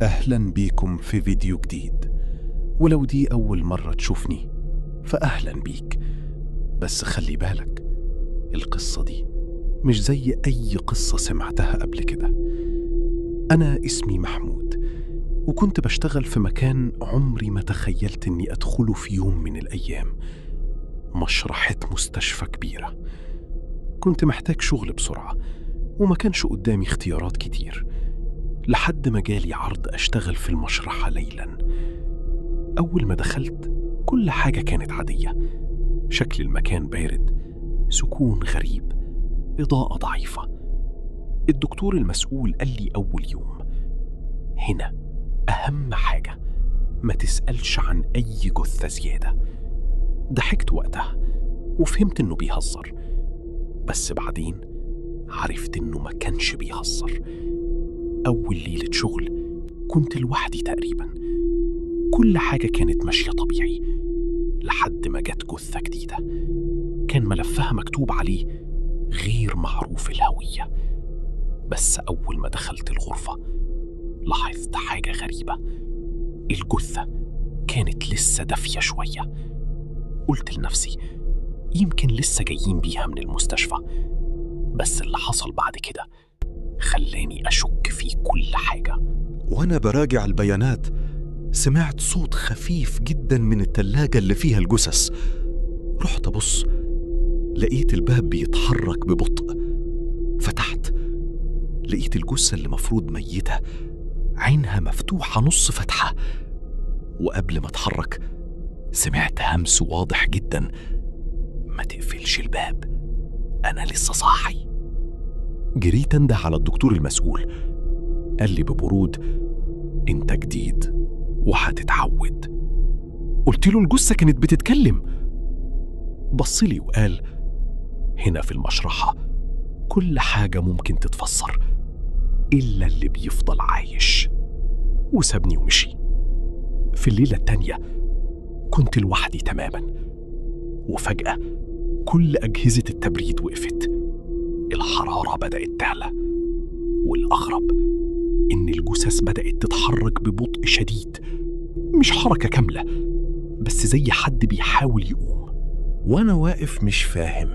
أهلا بيكم في فيديو جديد. ولو دي أول مرة تشوفني فأهلا بيك، بس خلي بالك القصة دي مش زي أي قصة سمعتها قبل كده. أنا اسمي محمود، وكنت بشتغل في مكان عمري ما تخيلت إني أدخله في يوم من الأيام، مشرحة مستشفى كبيرة. كنت محتاج شغل بسرعة وما كانش قدامي اختيارات كتير، لحد ما جالي عرض أشتغل في المشرحة ليلاً. أول ما دخلت كل حاجة كانت عادية، شكل المكان بارد، سكون غريب، إضاءة ضعيفة. الدكتور المسؤول قال لي أول يوم: هنا أهم حاجة ما تسألش عن أي جثة زيادة. ضحكت وقتها وفهمت إنه بيهزر، بس بعدين عرفت إنه ما كانش بيهزر. أول ليلة شغل كنت لوحدي تقريبا، كل حاجة كانت ماشية طبيعي لحد ما جت جثة جديدة كان ملفها مكتوب عليه غير معروف الهوية. بس أول ما دخلت الغرفة لاحظت حاجة غريبة، الجثة كانت لسه دافية شوية. قلت لنفسي يمكن لسه جايين بيها من المستشفى، بس اللي حصل بعد كده خلاني أشك في كل حاجة. وأنا براجع البيانات سمعت صوت خفيف جدا من التلاجة اللي فيها الجثث. رحت أبص، لقيت الباب بيتحرك ببطء. فتحت، لقيت الجثة اللي مفروض ميتة عينها مفتوحة نص فتحة، وقبل ما اتحرك سمعت همس واضح جدا: ما تقفلش الباب، أنا لسه صاحي. جريت انده على الدكتور المسؤول، قال لي ببرود: انت جديد وهتتعود. قلت له الجثة كانت بتتكلم. بصلي وقال: هنا في المشرحة كل حاجة ممكن تتفسر إلا اللي بيفضل عايش. وسابني ومشي. في الليلة التانية كنت لوحدي تماما، وفجأة كل أجهزة التبريد وقفت، الحرارة بدأت تعلى، والأغرب إن الجثث بدأت تتحرك ببطء شديد، مش حركة كاملة بس زي حد بيحاول يقوم. وأنا واقف مش فاهم،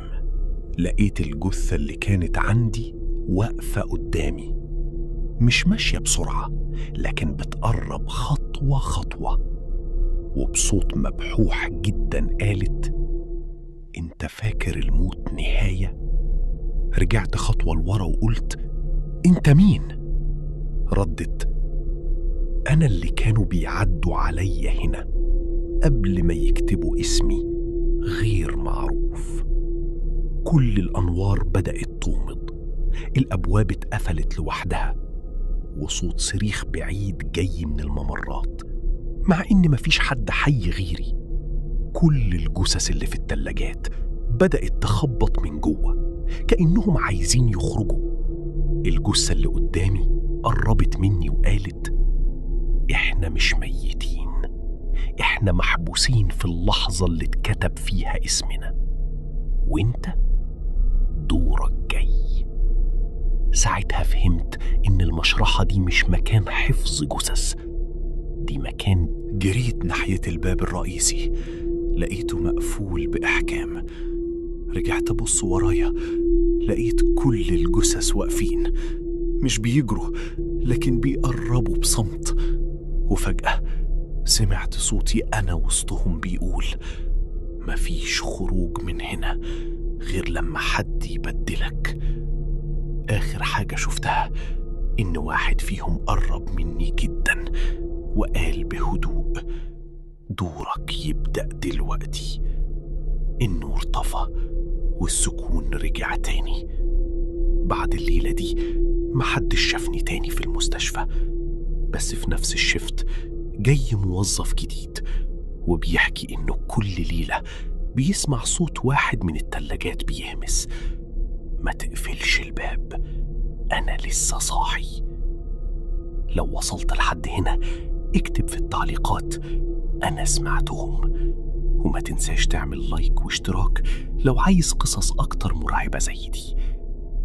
لقيت الجثة اللي كانت عندي واقفة قدامي، مش ماشية بسرعة لكن بتقرب خطوة خطوة، وبصوت مبحوح جدا قالت: انت فاكر الموت نهاية؟ رجعت خطوة لورا وقلت: انت مين؟ ردت: انا اللي كانوا بيعدوا عليا هنا قبل ما يكتبوا اسمي غير معروف. كل الأنوار بدأت تومض، الأبواب اتقفلت لوحدها، وصوت صريخ بعيد جاي من الممرات، مع إن مفيش حد حي غيري. كل الجثث اللي في التلاجات بدأت تخبط من جوه كأنهم عايزين يخرجوا. الجثة اللي قدامي قربت مني وقالت: إحنا مش ميتين، إحنا محبوسين في اللحظة اللي اتكتب فيها اسمنا، وإنت دورك جاي. ساعتها فهمت إن المشرحة دي مش مكان حفظ جثث، دي مكان. جريت ناحية الباب الرئيسي، لقيته مقفول بإحكام. رجعت أبص ورايا، لقيت كل الجثث واقفين، مش بيجروا لكن بيقربوا بصمت. وفجأة سمعت صوتي أنا وسطهم بيقول: مفيش خروج من هنا غير لما حد يبدلك. آخر حاجة شفتها إن واحد فيهم قرب مني جدا وقال بهدوء: دورك يبدأ دلوقتي. النور طفى والسكون رجع تاني. بعد الليلة دي محدش شافني تاني في المستشفى، بس في نفس الشفت جاي موظف جديد وبيحكي إنه كل ليلة بيسمع صوت واحد من التلاجات بيهمس: ما تقفلش الباب، أنا لسه صاحي. لو وصلت لحد هنا اكتب في التعليقات أنا سمعتهم، وما تنساش تعمل لايك واشتراك لو عايز قصص أكتر مرعبة زي دي.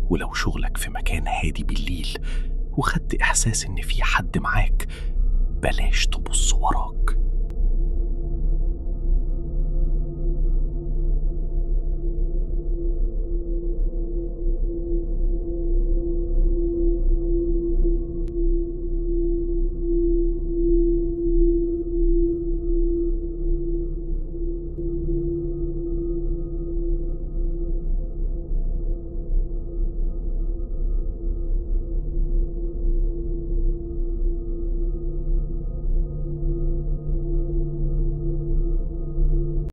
ولو شغلك في مكان هادي بالليل وخدت إحساس إن في حد معاك، بلاش تبص وراك.